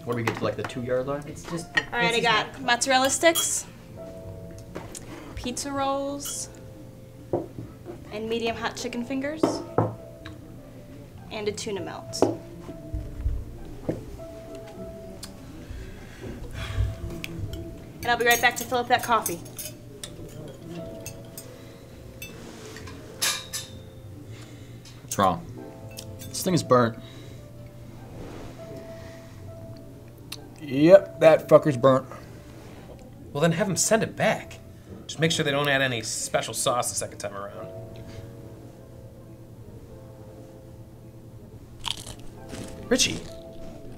What do we get to, like, the 2-yard line? It's just... All right, I got mozzarella sticks, pizza rolls, and medium hot chicken fingers, and a tuna melt. And I'll be right back to fill up that coffee. What's wrong? This thing is burnt. Yep, that fucker's burnt. Well, then have them send it back. Just make sure they don't add any special sauce the second time around. Richie,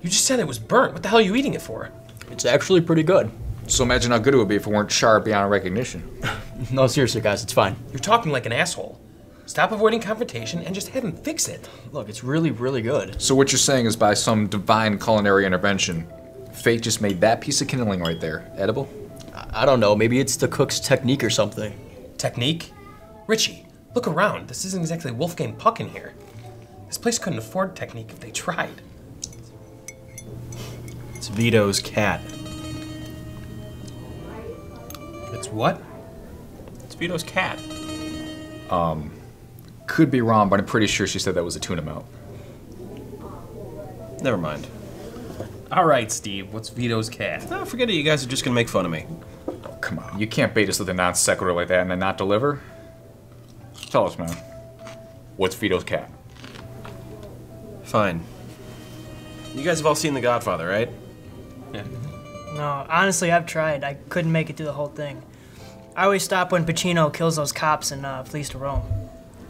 you just said it was burnt. What the hell are you eating it for? It's actually pretty good. So imagine how good it would be if it weren't charred beyond recognition. No, seriously, guys, it's fine. You're talking like an asshole. Stop avoiding confrontation and just have him fix it. Look, it's really, really good. So what you're saying is by some divine culinary intervention, fate just made that piece of kindling right there edible? I don't know, maybe it's the cook's technique or something. Technique? Richie, look around. This isn't exactly Wolfgang Puck in here. This place couldn't afford technique if they tried. It's Vito's cat. It's what? It's Vito's cat. Could be wrong, but I'm pretty sure she said that was a tuna melt. Never mind. All right, Steve, what's Vito's cat? No, forget it, you guys are just gonna make fun of me. Oh, come on, you can't bait us with a non sequitur like that and then not deliver. Tell us, man. What's Vito's cat? Fine. You guys have all seen The Godfather, right? Yeah. No, honestly, I've tried. I couldn't make it through the whole thing. I always stop when Pacino kills those cops and flees to Rome.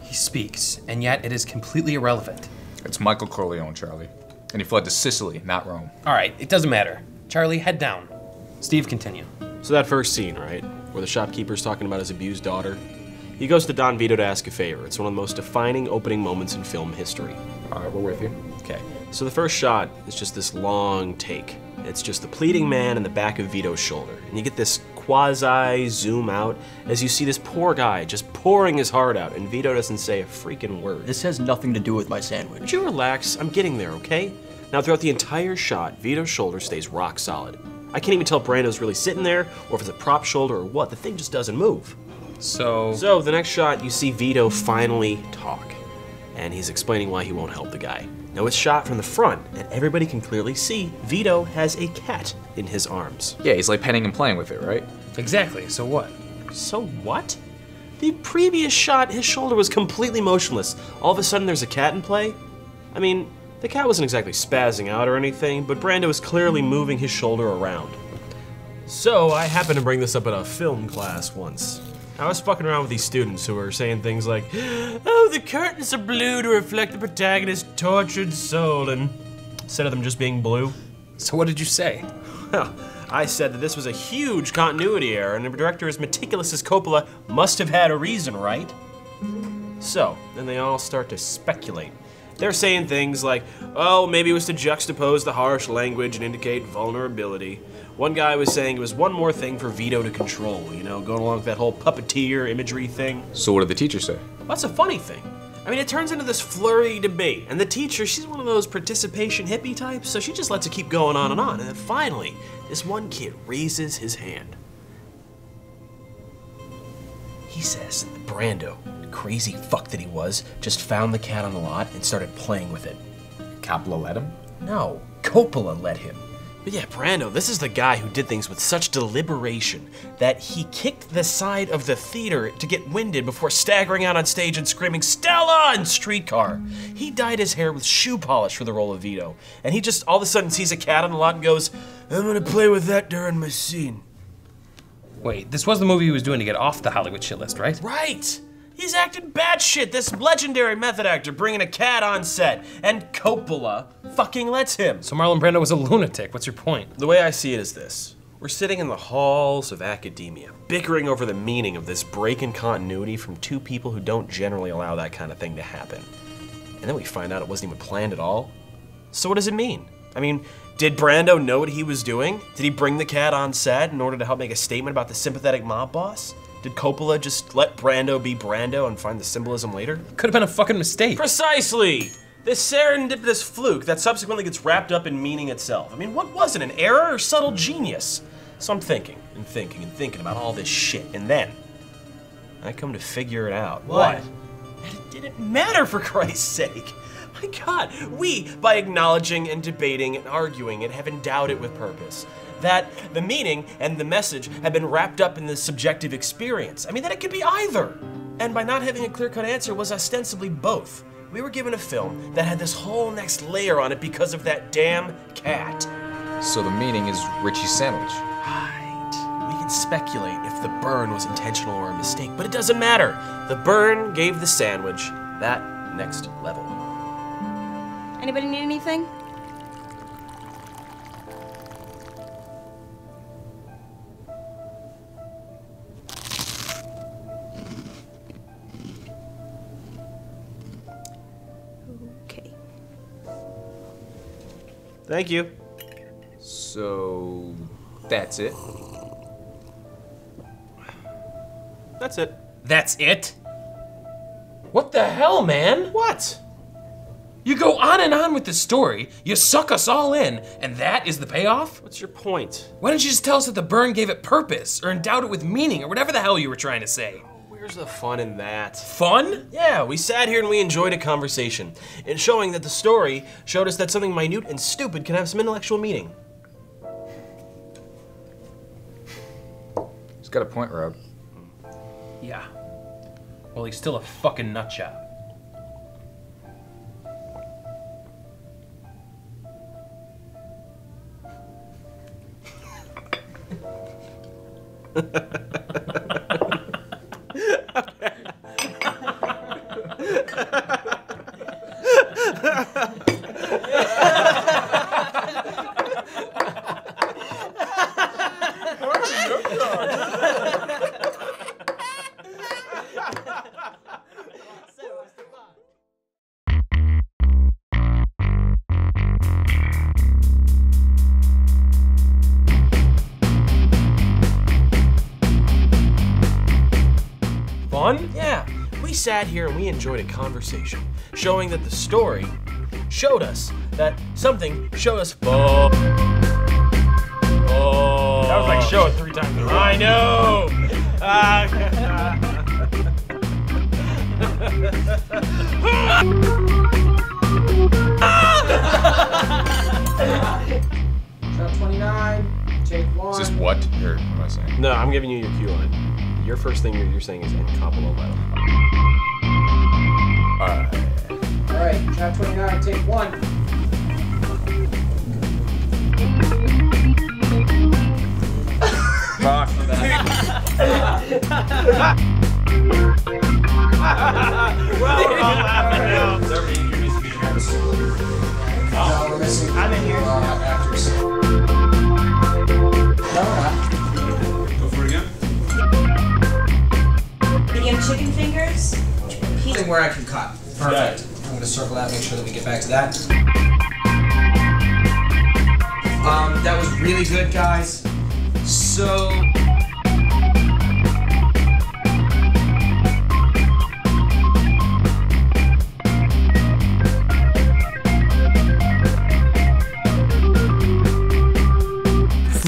He speaks, and yet it is completely irrelevant. It's Michael Corleone, Charlie. And he fled to Sicily, not Rome. All right, it doesn't matter. Charlie, head down. Steve, continue. So that first scene, right? Where the shopkeeper's talking about his abused daughter. He goes to Don Vito to ask a favor. It's one of the most defining opening moments in film history. All right, we're with you. Okay, so the first shot is just this long take. It's just the pleading man in the back of Vito's shoulder. And you get this quasi-zoom out as you see this poor guy just pouring his heart out, and Vito doesn't say a freaking word. This has nothing to do with my sandwich. Would you relax? I'm getting there, okay? Now, throughout the entire shot, Vito's shoulder stays rock solid. I can't even tell if Brando's really sitting there, or if it's a prop shoulder or what. The thing just doesn't move. So the next shot, you see Vito finally talk. And he's explaining why he won't help the guy. Now it's shot from the front, and everybody can clearly see Vito has a cat in his arms. Yeah, he's like petting and playing with it, right? Exactly, so what? So what? The previous shot, his shoulder was completely motionless. All of a sudden there's a cat in play? I mean, the cat wasn't exactly spazzing out or anything, but Brando was clearly moving his shoulder around. So I happened to bring this up in a film class once. I was fucking around with these students who were saying things like, oh, the curtains are blue to reflect the protagonist's tortured soul, and instead of them just being blue. So what did you say? Well, I said that this was a huge continuity error, and a director as meticulous as Coppola must have had a reason, right? So, then they all start to speculate. They're saying things like, oh, maybe it was to juxtapose the harsh language and indicate vulnerability. One guy was saying it was one more thing for Vito to control, you know, going along with that whole puppeteer imagery thing. So what did the teacher say? That's a funny thing. I mean, it turns into this flurry debate, and the teacher, she's one of those participation hippie types, so she just lets it keep going on, and then finally, this one kid raises his hand. He says that Brando, crazy fuck that he was, just found the cat on the lot and started playing with it. Coppola let him? No, Coppola let him. But yeah, Brando, this is the guy who did things with such deliberation that he kicked the side of the theater to get winded before staggering out on stage and screaming, Stella! In Streetcar. He dyed his hair with shoe polish for the role of Vito, and he just all of a sudden sees a cat on the lot and goes, I'm gonna play with that during my scene. Wait, this was the movie he was doing to get off the Hollywood shit list, right? Right! He's acting batshit, this legendary method actor bringing a cat on set, and Coppola fucking lets him. So Marlon Brando was a lunatic, what's your point? The way I see it is this. We're sitting in the halls of academia, bickering over the meaning of this break in continuity from two people who don't generally allow that kind of thing to happen. And then we find out it wasn't even planned at all. So what does it mean? I mean, did Brando know what he was doing? Did he bring the cat on set in order to help make a statement about the sympathetic mob boss? Did Coppola just let Brando be Brando and find the symbolism later? Could have been a fucking mistake. Precisely! This serendipitous fluke that subsequently gets wrapped up in meaning itself. I mean, what was it, an error or subtle genius? So I'm thinking and thinking and thinking about all this shit, and then I come to figure it out. What? And it didn't matter, for Christ's sake. My God, we, by acknowledging and debating and arguing it, have endowed it with purpose. That the meaning and the message have been wrapped up in the subjective experience. I mean, that it could be either. And by not having a clear-cut answer was ostensibly both. We were given a film that had this whole next layer on it because of that damn cat. So the meaning is Richie's sandwich. Right. We can speculate if the burn was intentional or a mistake, but it doesn't matter. The burn gave the sandwich that next level. Anybody need anything? Okay. Thank you. So that's it. That's it. That's it? What the hell, man? What? You go on and on with the story, you suck us all in, and that is the payoff? What's your point? Why don't you just tell us that the burn gave it purpose, or endowed it with meaning, or whatever the hell you were trying to say? Where's the fun in that? Fun? Yeah, we sat here and we enjoyed a conversation, and showing that the story showed us that something minute and stupid can have some intellectual meaning. He's got a point, Rob. Yeah. Well, he's still a fucking nutjob. Fun? Yeah, we sat here and we enjoyed a conversation, showing that the story showed us that something showed us. That was like show it 3 times in a row. I know. Shot 29, take 1. Is this what? Or what am I saying? No, I'm giving you your cue line. Your first thing you're saying is incomparable level. Alright, shot 29, take 1. Rock for that. We're missing I'm in here. actors. No, we're not. Go for it again. Medium chicken fingers. Thing where I can cut. Perfect. I'm gonna circle that, make sure that we get back to that. That was really good, guys. So.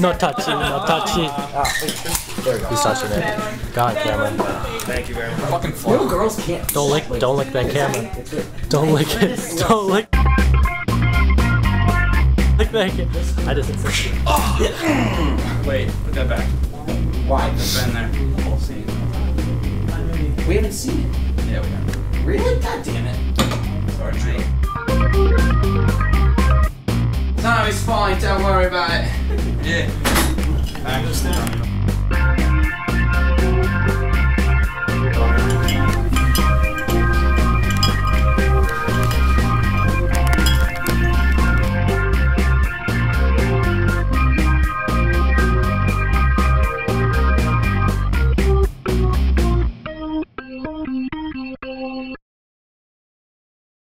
No touching, no touching. There we go. He's touching it. God, Cameron. Thank you very much. Fucking fun. Little girls can't. Don't lick that camera. Don't lick it. Don't lick. Lick that camera. I just. Wait, put that back. Why? It's been there. Whole scene. We haven't seen it. Yeah, we have. Really? God damn it. Sorry, mate. No, it's fine. Don't worry about it. Yeah. I understand.